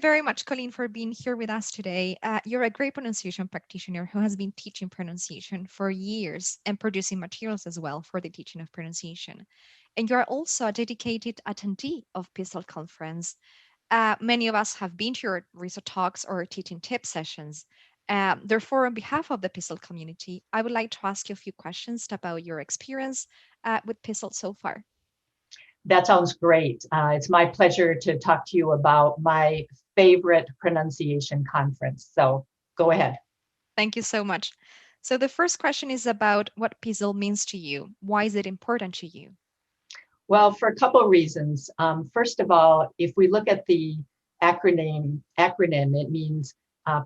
very much, Colleen, for being here with us today. You're a great pronunciation practitioner who has been teaching pronunciation for years and producing materials as well for the teaching of pronunciation. And you're also a dedicated attendee of PSL Conference. Many of us have been to your research talks or teaching tip sessions. Therefore, on behalf of the PSL community, I would like to ask you a few questions about your experience with PSL so far. That sounds great. It's my pleasure to talk to you about my favorite pronunciation conference. So go ahead. Thank you so much. So the first question is about what PSL means to you. Why is it important to you? Well, for a couple of reasons. First of all, if we look at the acronym, it means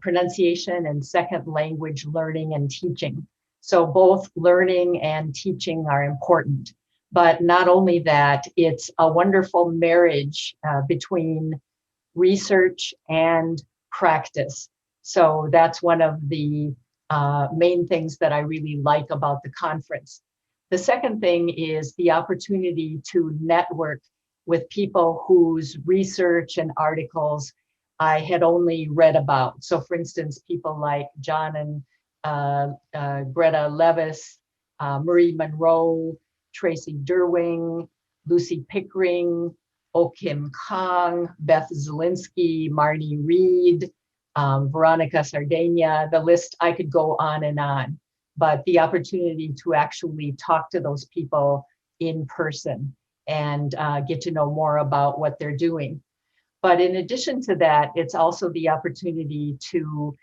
pronunciation and second language learning and teaching. So both learning and teaching are important. But not only that, it's a wonderful marriage between research and practice. So that's one of the main things that I really like about the conference. The second thing is the opportunity to network with people whose research and articles I had only read about. So for instance, people like John and Greta Levis, Marie Monroe, Tracy Derwing, Lucy Pickering, O Kim Kong, Beth Zielinski, Marnie Reed, Veronica Sardegna, the list, I could go on and on. But the opportunity to actually talk to those people in person and get to know more about what they're doing. But in addition to that, it's also the opportunity to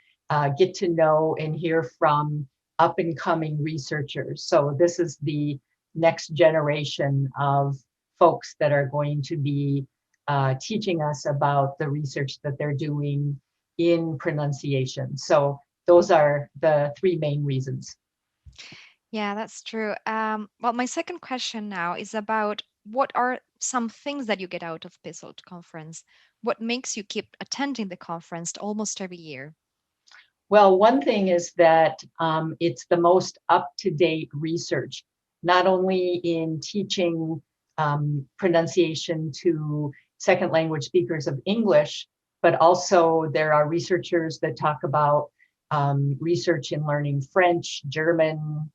get to know and hear from up and coming researchers. So this is the next generation of folks that are going to be teaching us about the research that they're doing in pronunciation. So those are the three main reasons. Yeah, that's true. Well, my second question now is about what are some things that you get out of PSL conference? What makes you keep attending the conference almost every year? Well, one thing is that it's the most up-to-date research, not only in teaching pronunciation to second language speakers of English, but also there are researchers that talk about research in learning French, German,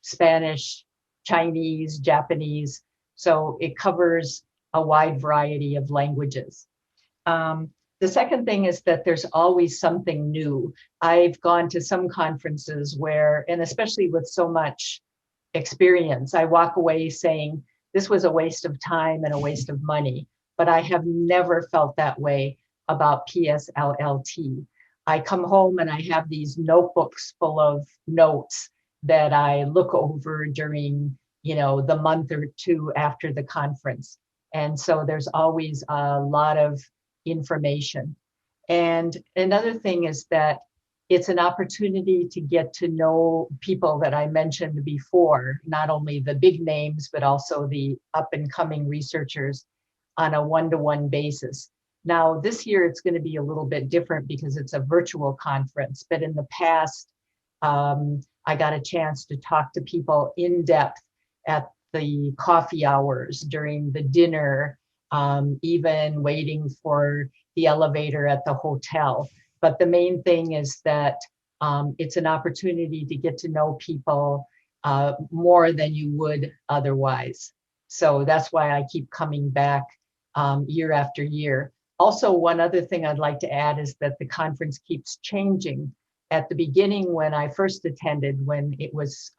Spanish, Chinese, Japanese. So it covers a wide variety of languages. The second thing is that there's always something new. I've gone to some conferences where, and especially with so much experience, I walk away saying, this was a waste of time and a waste of money, but I have never felt that way about PSLLT. I come home and I have these notebooks full of notes that I look over during, the month or two after the conference. And so there's always a lot of information. And another thing is that it's an opportunity to get to know people that I mentioned before, not only the big names, but also the up and coming researchers on a one-to-one basis. Now, this year it's going to be a little bit different because it's a virtual conference, but in the past, I got a chance to talk to people in depth at the coffee hours, during the dinner, even waiting for the elevator at the hotel. But the main thing is that it's an opportunity to get to know people more than you would otherwise. So that's why I keep coming back year after year. Also, one other thing I'd like to add is that the conference keeps changing. At the beginning, when I first attended, when it was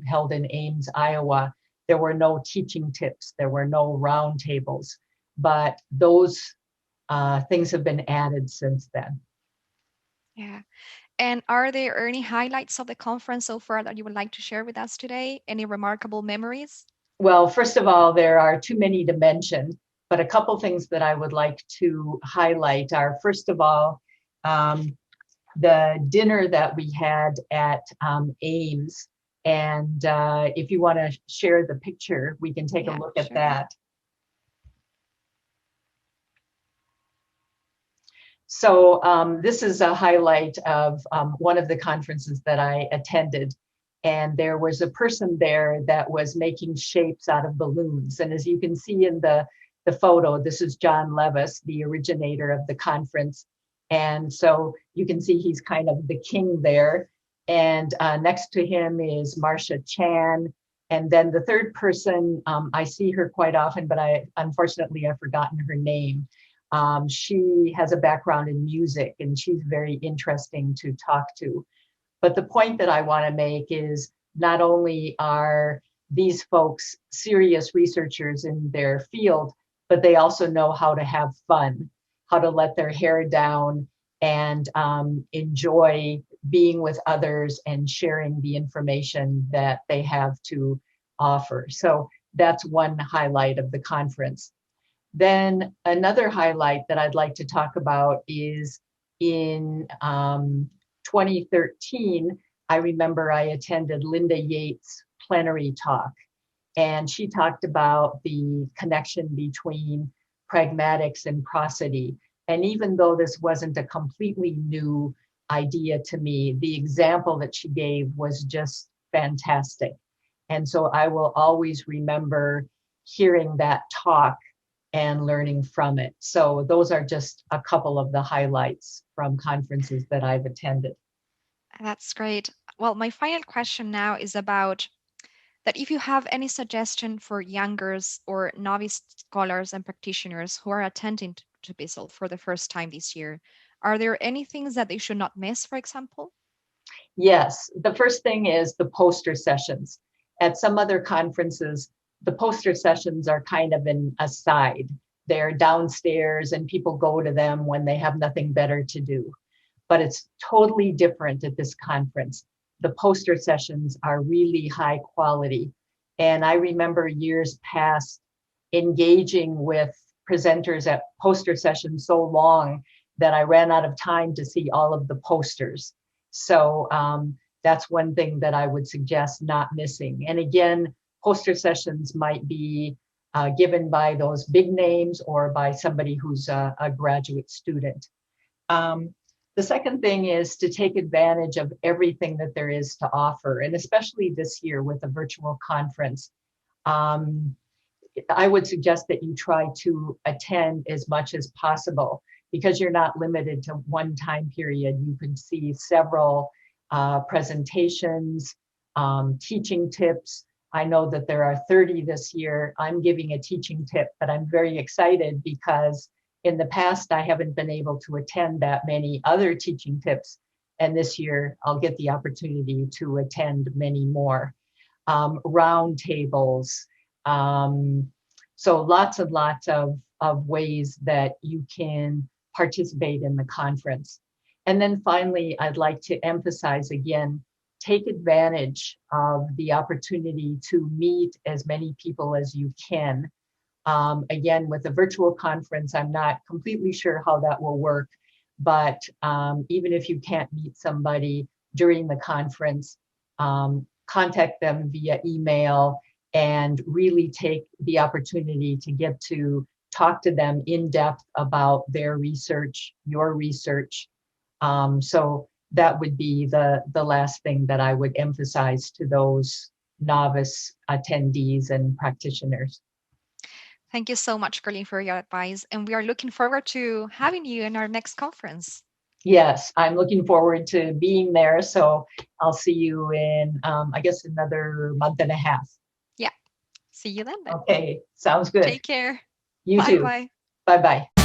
held in Ames, Iowa, there were no teaching tips, there were no roundtables, but those things have been added since then. Yeah. And are there any highlights of the conference so far that you would like to share with us today? Any remarkable memories? Well, first of all, there are too many to mention, but a couple things that I would like to highlight are, first of all, the dinner that we had at Ames. And if you want to share the picture, we can take a look at that. So this is a highlight of one of the conferences that I attended. And there was a person there that was making shapes out of balloons. And as you can see in the the photo, this is John Levis, the originator of the conference. And so you can see he's kind of the king there. And next to him is Marcia Chan. And then the third person, I see her quite often, but unfortunately I've forgotten her name. She has a background in music and she's very interesting to talk to. But the point that I want to make is not only are these folks serious researchers in their field, but they also know how to have fun, how to let their hair down and enjoy being with others and sharing the information that they have to offer. So that's one highlight of the conference. Then another highlight that I'd like to talk about is in 2013, I remember I attended Linda Yates' plenary talk, and she talked about the connection between pragmatics and prosody. And even though this wasn't a completely new idea to me, the example that she gave was just fantastic. And so I will always remember hearing that talk and learning from it. So those are just a couple of the highlights from conferences that I've attended. That's great. Well, my final question now is about that if you have any suggestion for youngers or novice scholars and practitioners who are attending to PSL for the first time this year, are there any things that they should not miss, for example? Yes, the first thing is the poster sessions. At some other conferences, the poster sessions are kind of an aside. They're downstairs and people go to them when they have nothing better to do. But it's totally different at this conference. The poster sessions are really high quality. And I remember years past engaging with presenters at poster sessions so long that I ran out of time to see all of the posters. So that's one thing that I would suggest not missing. And again, poster sessions might be given by those big names or by somebody who's a graduate student. The second thing is to take advantage of everything that there is to offer, and especially this year with a virtual conference. I would suggest that you try to attend as much as possible because you're not limited to one time period. You can see several presentations, teaching tips. I know that there are 30 this year. I'm giving a teaching tip, but I'm very excited because in the past, I haven't been able to attend that many other teaching tips. And this year, I'll get the opportunity to attend many more. Round tables. So lots and lots of ways that you can participate in the conference. And then finally, I'd like to emphasize again, take advantage of the opportunity to meet as many people as you can. Again, with a virtual conference, I'm not completely sure how that will work, but even if you can't meet somebody during the conference, contact them via email and really take the opportunity to get to talk to them in depth about their research, your research. So that would be the last thing that I would emphasize to those novice attendees and practitioners. Thank you so much, Colleen, for your advice. And we are looking forward to having you in our next conference. Yes, I'm looking forward to being there. So I'll see you in, I guess, another month and a half. Yeah. See you then. Okay, sounds good. Take care. You Bye too. bye. Bye-bye.